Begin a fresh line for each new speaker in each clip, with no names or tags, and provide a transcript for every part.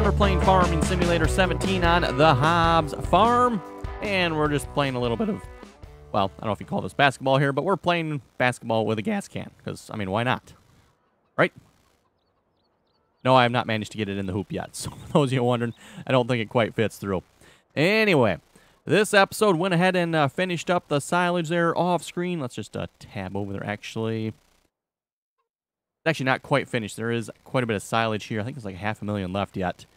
we're playing Farming Simulator 17 on the Hobbs Farm. And we're just playing a little bit of, well, I don't know if you call this basketball here, but we're playing basketball with a gas can. Because, I mean, why not? Right? No, I have not managed to get it in the hoop yet. So, for those of you wondering, I don't think it quite fits through. Anyway, this episode went ahead and finished up the silage there off screen. Let's just tab over there, actually. It's actually not quite finished. There is quite a bit of silage here. I think there's like 500,000 left yet.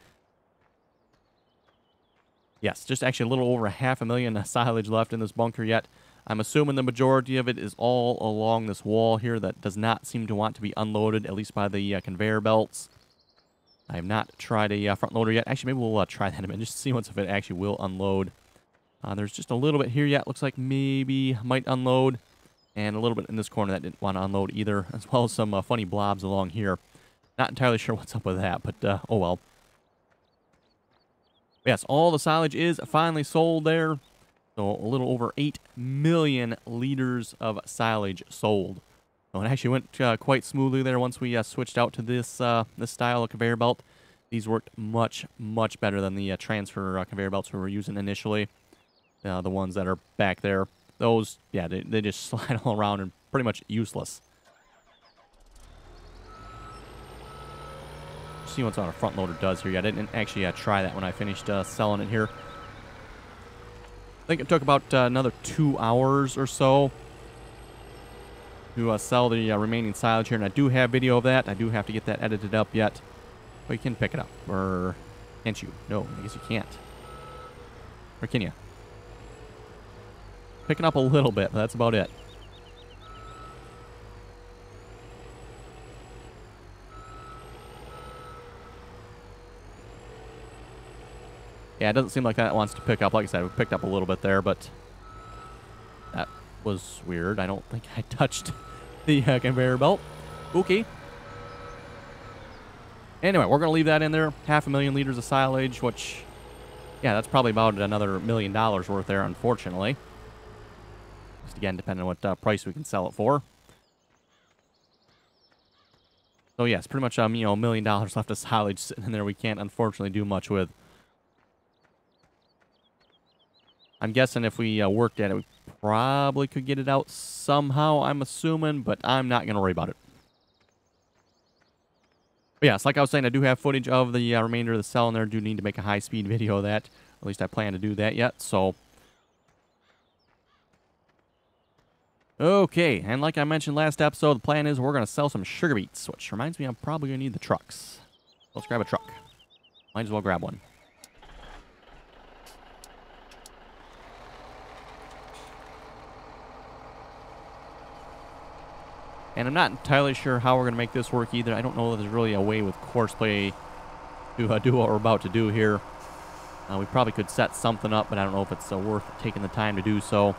Yes, just actually a little over 500,000 silage left in this bunker yet. I'm assuming the majority of it is all along this wall here that does not seem to want to be unloaded, at least by the conveyor belts. I have not tried a front loader yet. Actually, maybe we'll try that in a minute just to see once if it actually will unload. There's just a little bit here yet. Looks like maybe might unload. And a little bit in this corner that didn't want to unload either, as well as some funny blobs along here. Not entirely sure what's up with that, but oh well. Yes, all the silage is finally sold there. So a little over 8 million liters of silage sold. So it actually went quite smoothly there once we switched out to this this style of conveyor belt. These worked much, much better than the transfer conveyor belts we were using initially. The ones that are back there. Those, yeah, they just slide all around and pretty much useless. See what's on a front loader does here. Yeah, I didn't actually try that when I finished selling it here. I think it took about another 2 hours or so to sell the remaining silage here, and I do have video of that. I do have to get that edited up yet, but you can pick it up, or can't you? No, I guess you can't. Or can you? Picking up a little bit, but that's about it. Yeah, it doesn't seem like that wants to pick up. Like I said, we picked up a little bit there, but that was weird. I don't think I touched the conveyor belt. Okay. Anyway, we're going to leave that in there. 500,000 liters of silage, which, yeah, that's probably about another $1 million worth there, unfortunately. Just again, depending on what price we can sell it for. So yes, pretty much you know, $1 million left of silage sitting in there we can't unfortunately do much with. I'm guessing if we worked at it, we probably could get it out somehow, I'm assuming, but I'm not going to worry about it. But yes, like I was saying, I do have footage of the remainder of the cell in there. I do need to make a high-speed video of that. At least I plan to do that yet, so... Okay, and like I mentioned last episode, the plan is we're going to sell some sugar beets, which reminds me I'm probably going to need the trucks. Let's grab a truck. Might as well grab one. And I'm not entirely sure how we're going to make this work either. I don't know if there's really a way with courseplay to do what we're about to do here. We probably could set something up, but I don't know if it's worth taking the time to do so.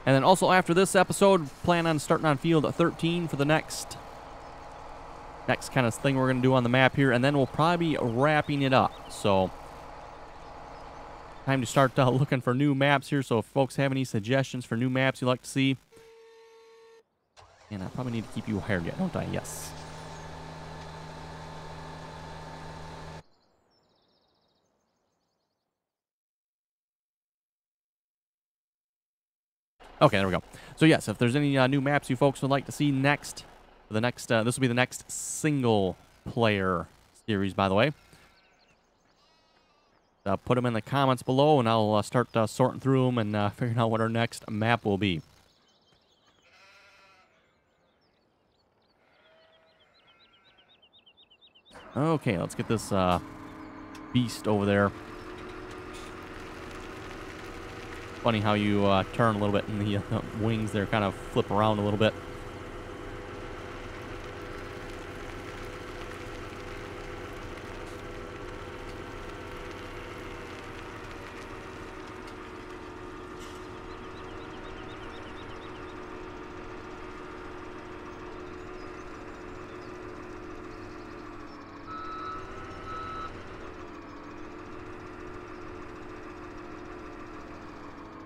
And then also after this episode, plan on starting on field 13 for the next kind of thing we're going to do on the map here. And then we'll probably be wrapping it up. So, time to start looking for new maps here. So if folks have any suggestions for new maps you'd like to see. And I probably need to keep you hired yet, don't I? Yes. Okay, there we go. So yes, if there's any new maps you folks would like to see next, this will be the next single player series, by the way. Put them in the comments below, and I'll start sorting through them and figuring out what our next map will be. Okay, let's get this beast over there. Funny how you turn a little bit and the wings there kind of flip around a little bit.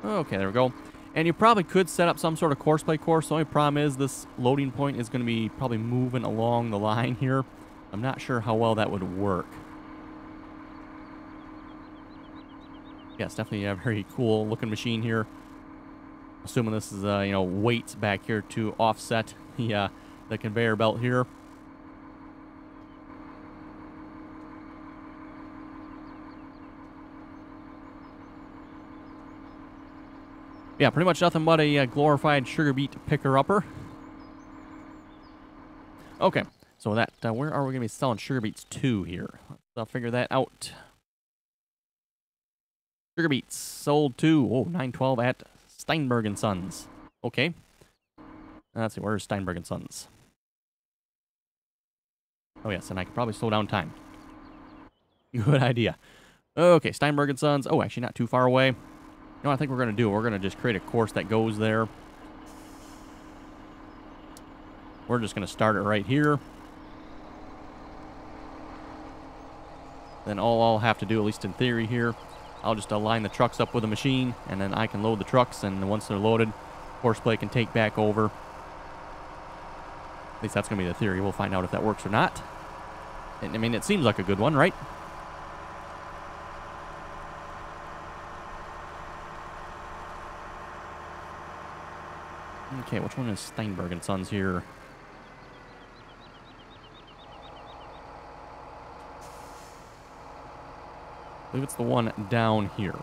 Okay, there we go. And you probably could set up some sort of courseplay course. The only problem is this loading point is going to be probably moving along the line here. I'm not sure how well that would work. Yeah, it's definitely a very cool looking machine here. Assuming this is, you know, weights back here to offset the conveyor belt here. Yeah, pretty much nothing but a glorified sugar beet picker-upper. Okay, so that where are we going to be selling sugar beets to here? Let's figure that out. Sugar beets sold to, 912 at Steinberg & Sons. Okay. Let's see, where's Steinberg & Sons? Oh, yes, and I could probably slow down time. Good idea. Okay, Steinberg & Sons. Oh, actually not too far away. You know what I think we're going to do? We're going to just create a course that goes there. We're just going to start it right here. Then all I'll have to do, at least in theory here, I'll just line the trucks up with a machine, and then I can load the trucks, and once they're loaded, Horseplay can take back over. At least that's going to be the theory. We'll find out if that works or not. And, I mean, it seems like a good one, right? Okay, which one is Steinberg & Sons here? I believe it's the one down here.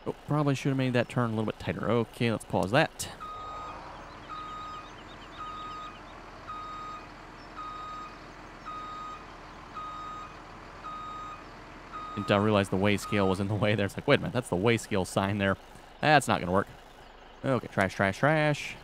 Oh, probably should have made that turn a little bit tighter. Okay, let's pause that. Didn't realize the weigh scale was in the way there. It's like, wait a minute, that's the weigh scale sign there. That's not going to work. Okay, trash, trash, trash.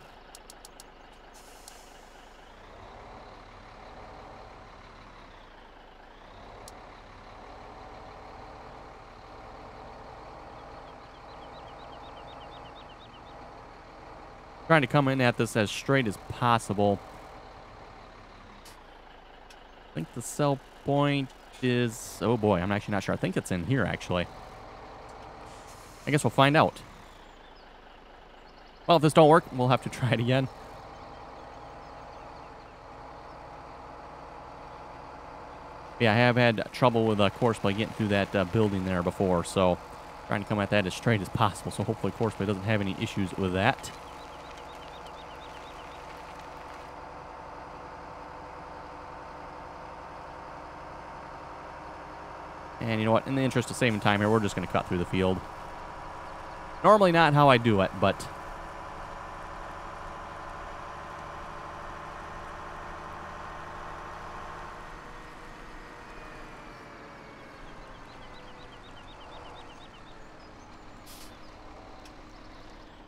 Trying to come in at this as straight as possible. I think the sell point is... Oh boy, I'm actually not sure. I think it's in here, actually. I guess we'll find out. Well, if this don't work, we'll have to try it again. Yeah, I have had trouble with Courseplay getting through that building there before, so trying to come at that as straight as possible, so hopefully Courseplay doesn't have any issues with that. And you know what? In the interest of saving time here, we're just going to cut through the field. Normally not how I do it, but...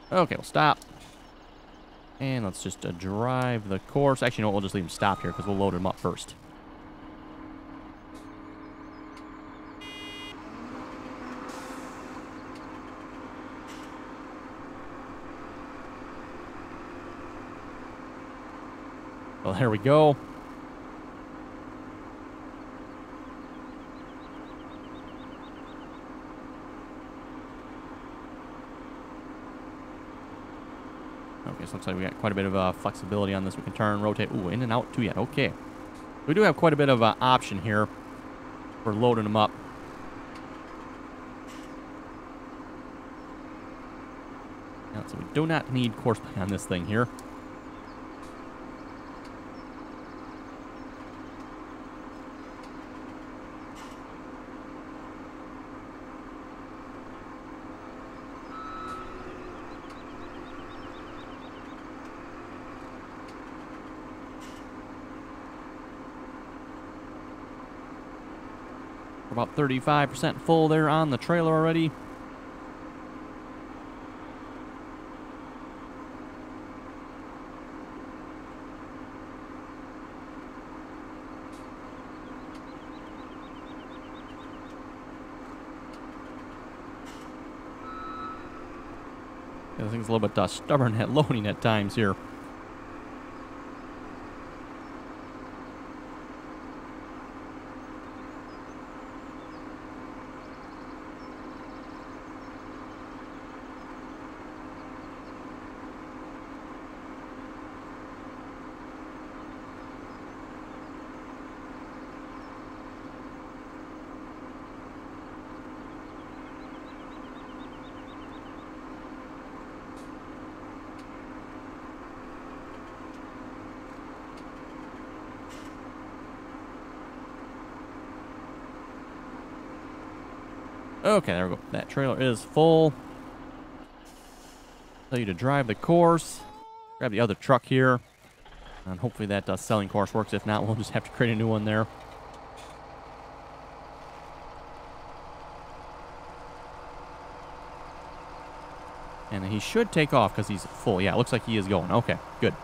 Okay, we'll stop. And let's just drive the course. Actually, no, we'll just leave him stop here because we'll load him up first. Well, there we go. Okay, so looks like we got quite a bit of flexibility on this. We can turn, rotate, ooh, in and out too yet. Okay. We do have quite a bit of option here for loading them up. Now, so we do not need Courseplay on this thing here. About 35% full there on the trailer already. This thing's a little bit stubborn at loading at times here. Okay, there we go. That trailer is full. Tell you to drive the course. Grab the other truck here. And hopefully that selling course works. If not, we'll just have to create a new one there. And he should take off because he's full. Yeah, it looks like he is going. Okay, good.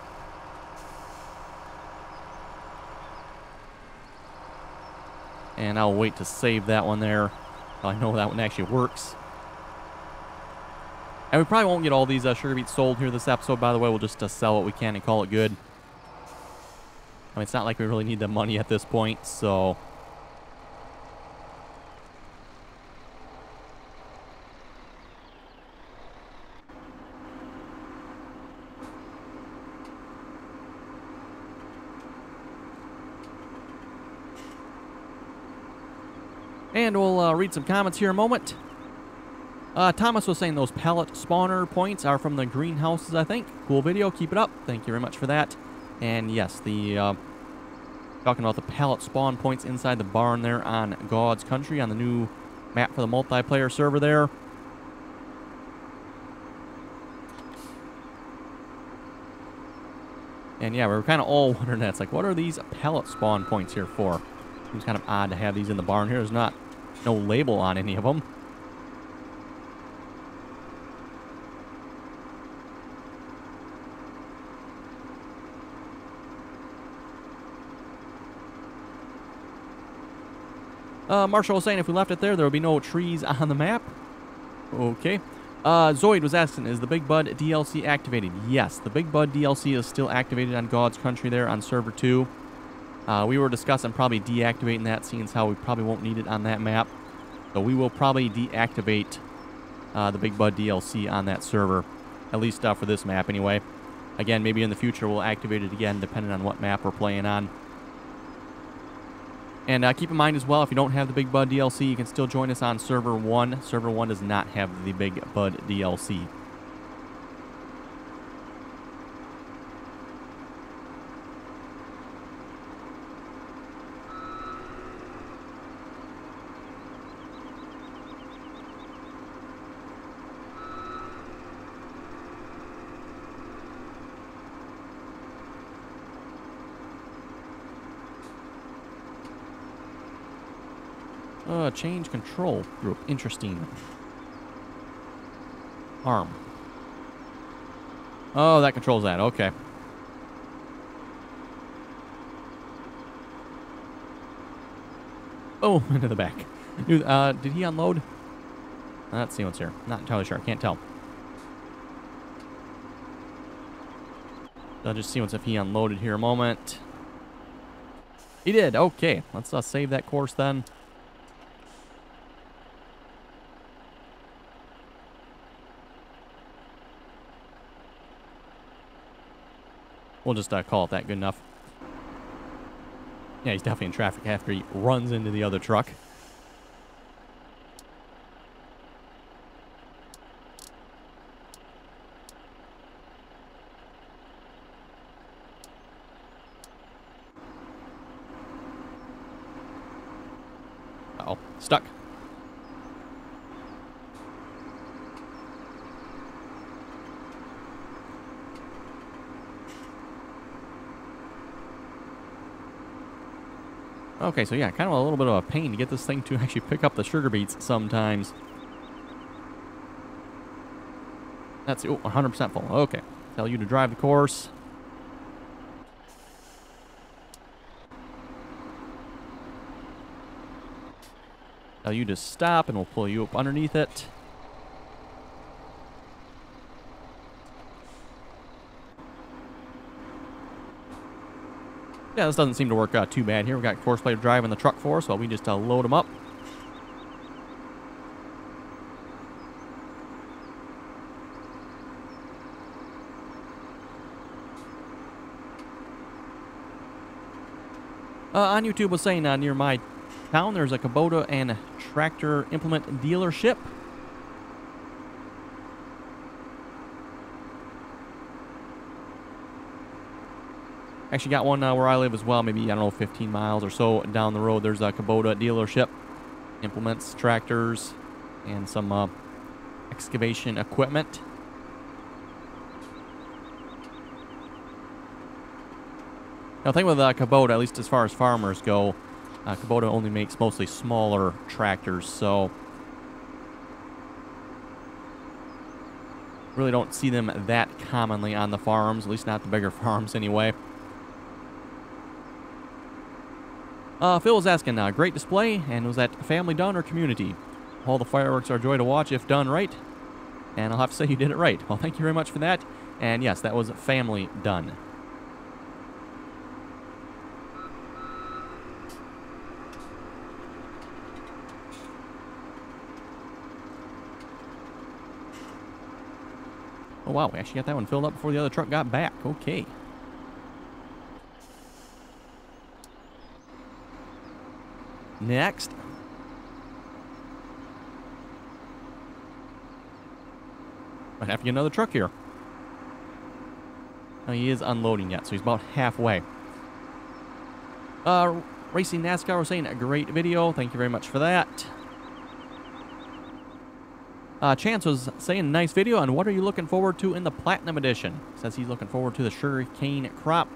And I'll wait to save that one there. I know that one actually works. And we probably won't get all these sugar beets sold here this episode, by the way. We'll just sell what we can and call it good. I mean, it's not like we really need the money at this point, so... And we'll read some comments here in a moment. Thomas was saying those pellet spawner points are from the greenhouses, I think. Cool video. Keep it up. Thank you very much for that. And yes, the talking about the pellet spawn points inside the barn there on God's Country on the new map for the multiplayer server there. And yeah, we were kind of all wondering that. It's like, what are these pellet spawn points here for? Seems kind of odd to have these in the barn here. There's no label on any of them. Marshall was saying if we left it there would be no trees on the map. Okay. Zoid was asking, is the Big Bud DLC activated? Yes, the Big Bud DLC is still activated on God's Country there on Server 2. We were discussing probably deactivating that, seeing as how we probably won't need it on that map. So we will probably deactivate the Big Bud DLC on that server, at least for this map anyway. Again, maybe in the future we'll activate it again, depending on what map we're playing on. And keep in mind as well, if you don't have the Big Bud DLC, you can still join us on Server 1. Server 1 does not have the Big Bud DLC. Change control group. Interesting. Arm. Oh, that controls that. Okay. Oh, into the back. Dude, did he unload? Let's see what's here. Not entirely sure. I can't tell. I'll just see what's if he unloaded here a moment. He did. Okay. Let's save that course then. We'll just call it that. Good enough. Yeah, he's definitely in traffic after he runs into the other truck. Uh-oh. Stuck. Okay, so yeah, kind of a little bit of a pain to get this thing to actually pick up the sugar beets sometimes. That's 100% full. Okay. Tell you to drive the course. Tell you to stop, and we'll pull you up underneath it. Yeah, this doesn't seem to work too bad here. We got course player driving the truck for us, so we just load them up. On YouTube was saying near my town there's a Kubota and tractor implement dealership. Actually got one where I live as well, maybe, I don't know, 15 miles or so down the road. There's a Kubota dealership. Implements, tractors, and some excavation equipment. Now, the thing with Kubota, at least as far as farmers go, Kubota only makes mostly smaller tractors, so really don't see them that commonly on the farms, at least not the bigger farms anyway. Phil was asking, great display, and was that family done or community? All the fireworks are a joy to watch if done right, and I'll have to say you did it right. Well, thank you very much for that, and yes, that was family done. Oh wow, we actually got that one filled up before the other truck got back. Okay. Next. Might have to get another truck here. Oh, he is unloading yet, so he's about halfway. Racing NASCAR was saying a great video. Thank you very much for that. Chance was saying nice video, and what are you looking forward to in the Platinum Edition? Says he's looking forward to the sugarcane crop.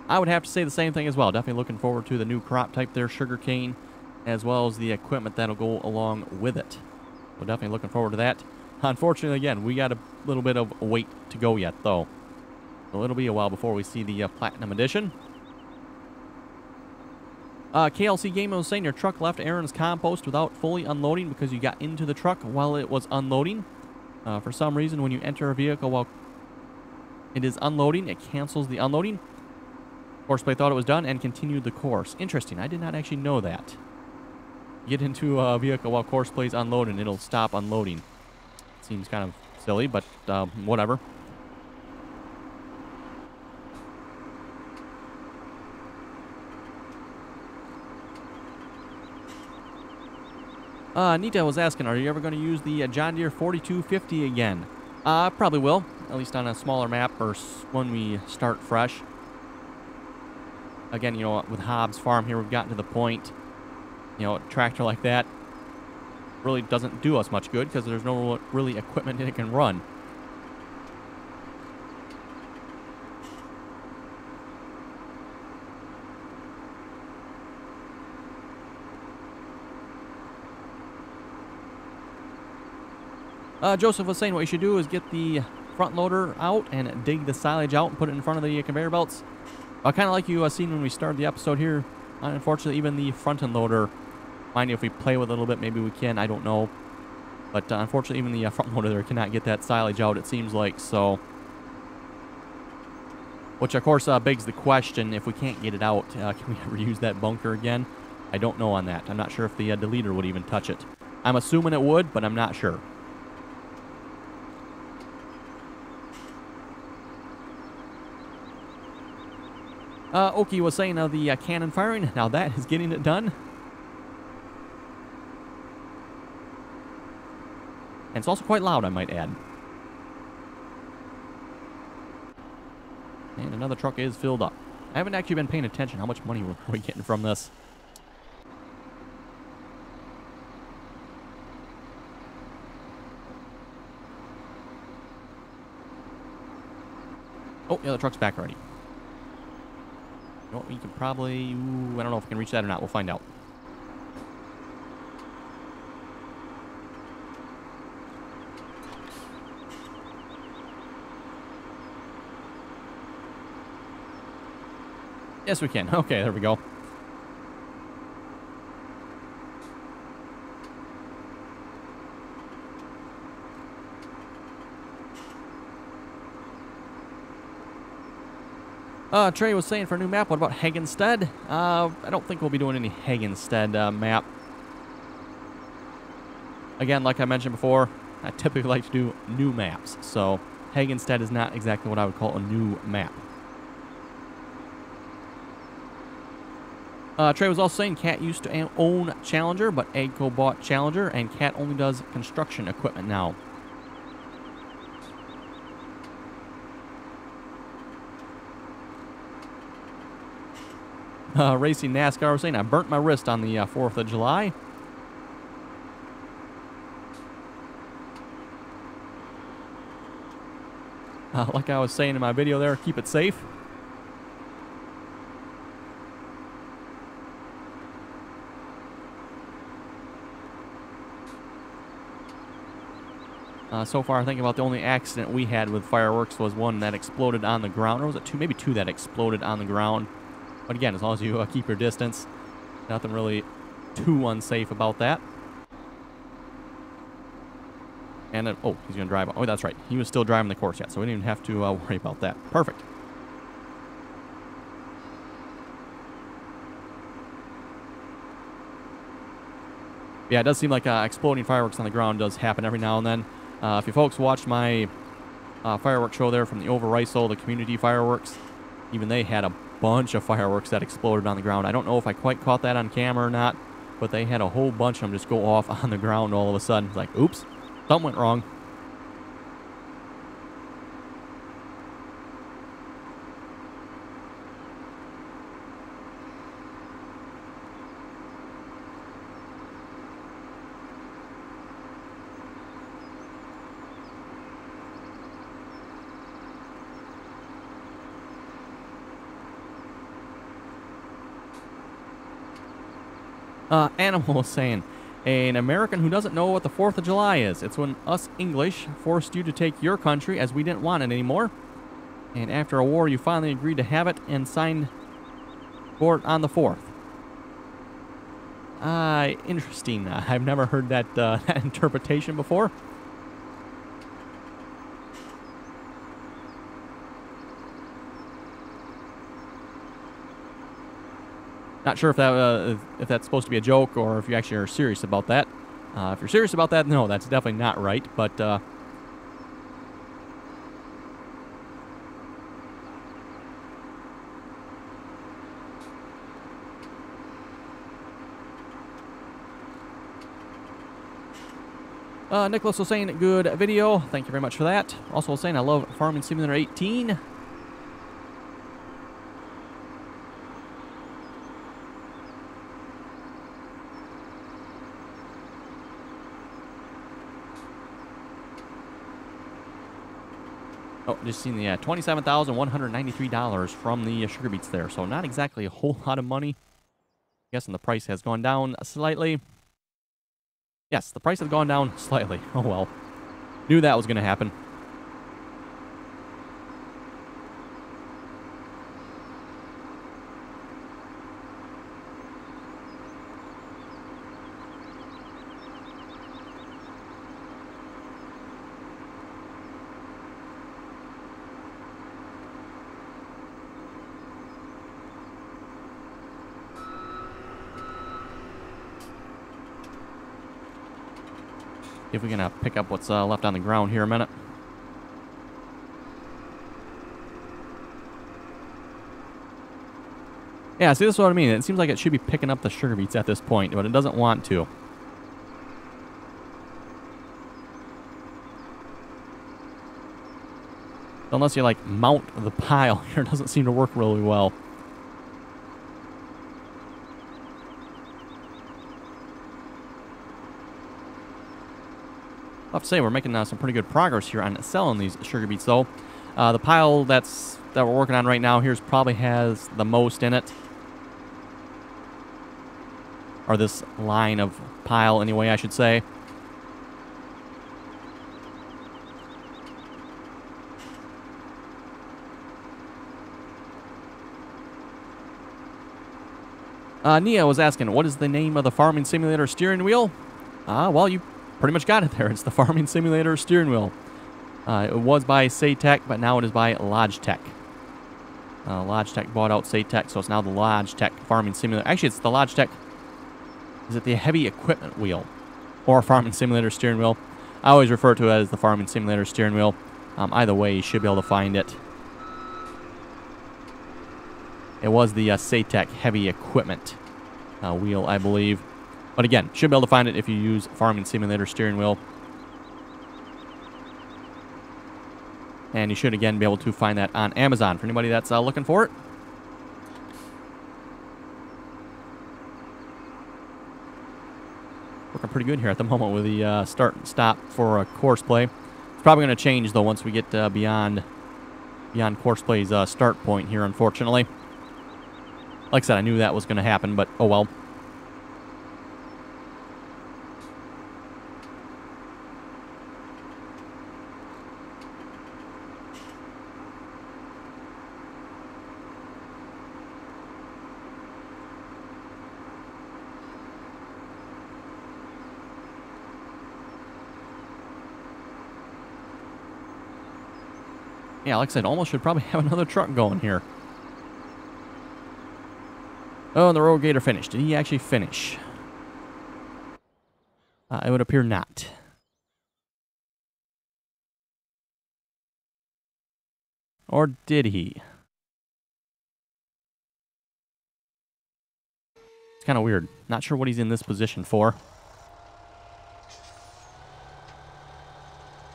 I would have to say the same thing as well. Definitely looking forward to the new crop type there, sugarcane, as well as the equipment that'll go along with it. So definitely looking forward to that. Unfortunately, again, we got a little bit of wait to go yet, though. So it'll be a while before we see the Platinum Edition. KLC Gamer was saying your truck left Aaron's compost without fully unloading because you got into the truck while it was unloading. For some reason, when you enter a vehicle while it is unloading, it cancels the unloading. Courseplay thought it was done and continued the course. Interesting. I did not actually know that. Get into a vehicle while Courseplay's unloading, it'll stop unloading. Seems kind of silly, but whatever. Nita was asking, are you ever going to use the John Deere 4250 again? Probably will, at least on a smaller map or when we start fresh. Again, you know, with Hobbs Farm here, we've gotten to the point, you know, a tractor like that really doesn't do us much good because there's no really equipment it can run. Joseph was saying what you should do is get the front loader out and dig the silage out and put it in front of the conveyor belts. Kind of like you seen when we started the episode here. Unfortunately, even the front end loader, mind you, if we play with it a little bit, maybe we can, I don't know. But unfortunately, even the front loader there cannot get that silage out, it seems like, so. Which, of course, begs the question, if we can't get it out, can we ever use that bunker again? I don't know on that. I'm not sure if the deleter would even touch it. I'm assuming it would, but I'm not sure. Oki was saying the cannon firing. Now that is getting it done. And it's also quite loud, I might add. And another truck is filled up. I haven't actually been paying attention how much money we're getting from this. Oh, yeah, the truck's back already. You know what, we can probably... Ooh, I don't know if we can reach that or not. We'll find out. Yes, we can. Okay, there we go. Trey was saying for a new map, what about Hagenstead? I don't think we'll be doing any Hagenstead map. Again, like I mentioned before, I typically like to do new maps, so Hagenstead is not exactly what I would call a new map. Trey was also saying Cat used to own Challenger, but Agco bought Challenger, and Cat only does construction equipment now. Racing NASCAR was saying, I burnt my wrist on the 4th of July. Like I was saying in my video there, keep it safe. So far, I think about the only accident we had with fireworks was one that exploded on the ground. Or was it two? Maybe two that exploded on the ground. But again, as long as you keep your distance, nothing really too unsafe about that. And then, oh, he's going to drive. Oh, that's right. He was still driving the course yet, so we didn't even have to worry about that. Perfect. Yeah, it does seem like exploding fireworks on the ground does happen every now and then. If you folks watched my fireworks show there from the Over-Riso, the community fireworks, even they had a bunch of fireworks that exploded on the ground. I don't know if I quite caught that on camera or not, but they had a whole bunch of them just go off on the ground all of a sudden. It's like, oops, something went wrong. Animal was saying, an American who doesn't know what the 4th of July is. It's when us English forced you to take your country as we didn't want it anymore. And after a war, you finally agreed to have it and signed for it on the 4th. Interesting. I've never heard that, that interpretation before. Not sure if that's supposed to be a joke or if you actually are serious about that. If you're serious about that, no, that's definitely not right. But I'll Nicholas was saying, good video. Thank you very much for that. Also was saying, I love Farming Simulator 18. Oh, just seen the $27,193 from the sugar beets there. So not exactly a whole lot of money. I'm guessing the price has gone down slightly. Yes, the price has gone down slightly. Oh well. Knew that was going to happen. If we're going to pick up what's left on the ground here a minute. Yeah, see, this is what I mean. It seems like it should be picking up the sugar beets at this point, but it doesn't want to. Unless you, like, mount the pile here, it doesn't seem to work really well. I have to say, we're making some pretty good progress here on selling these sugar beets, though. The pile that we're working on right now here probably has the most in it. Or this line of pile, anyway, I should say. Nia was asking, what is the name of the Farming Simulator steering wheel? Well, you pretty much got it there. It's the Farming Simulator steering wheel. It was by Saytech, but now it is by Logitech. Logitech bought out Satech, so it's now the Logitech Farming Simulator. Actually, it's the Logitech... Is it the heavy equipment wheel? Or Farming Simulator steering wheel? I always refer to it as the Farming Simulator steering wheel. Either way, you should be able to find it. It was the Satech heavy equipment wheel, I believe. But again, should be able to find it if you use Farming Simulator steering wheel. And you should, again, be able to find that on Amazon for anybody that's looking for it. Working pretty good here at the moment with the start and stop for course play. It's probably going to change, though, once we get beyond course play's start point here, unfortunately. Like I said, I knew that was going to happen, but oh well. Yeah, like I said, almost should probably have another truck going here. Oh, and the road gator finished. Did he actually finish? It would appear not. Or did he? It's kind of weird. Not sure what he's in this position for.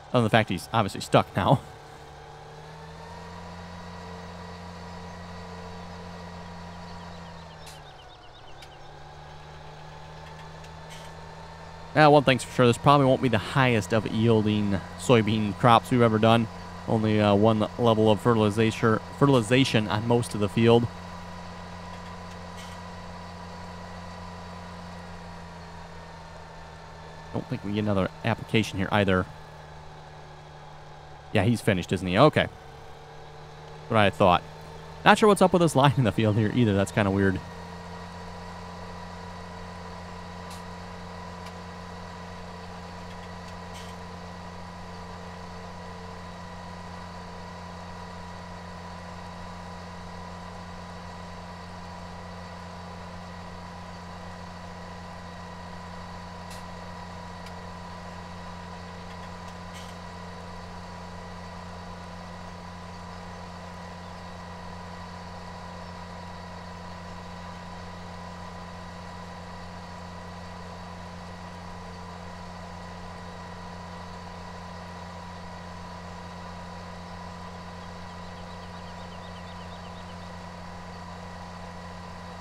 Other than the fact he's obviously stuck now. One thing's for sure, this probably won't be the highest of yielding soybean crops we've ever done. Only one level of fertilization on most of the field. Don't think we get another application here either. Yeah, he's finished, isn't he? Okay. What I thought. Not sure what's up with this line in the field here either. That's kind of weird.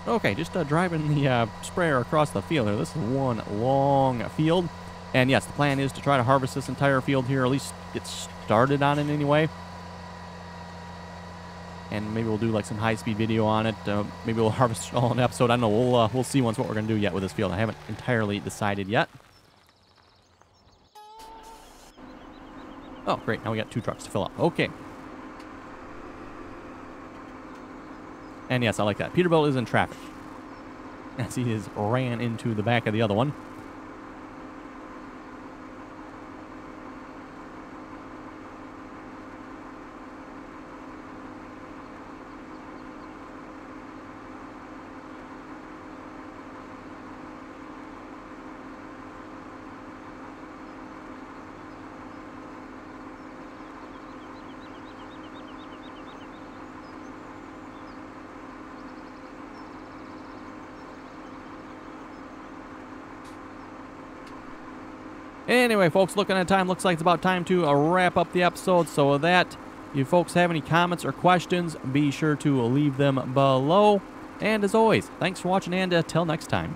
Okay, just driving the sprayer across the field here. This is one long field. And yes, the plan is to try to harvest this entire field here, or at least get started on it anyway. And maybe we'll do like some high-speed video on it. Maybe we'll harvest it all in an episode. I don't know. We'll see once what we're going to do yet with this field. I haven't entirely decided yet. Oh, great. Now we got 2 trucks to fill up. Okay. And yes, I like that. Peterbilt is in traffic, as he has ran into the back of the other one. Anyway, folks, looking at time, looks like it's about time to wrap up the episode. So with that, if you folks have any comments or questions, be sure to leave them below. And as always, thanks for watching, and till next time.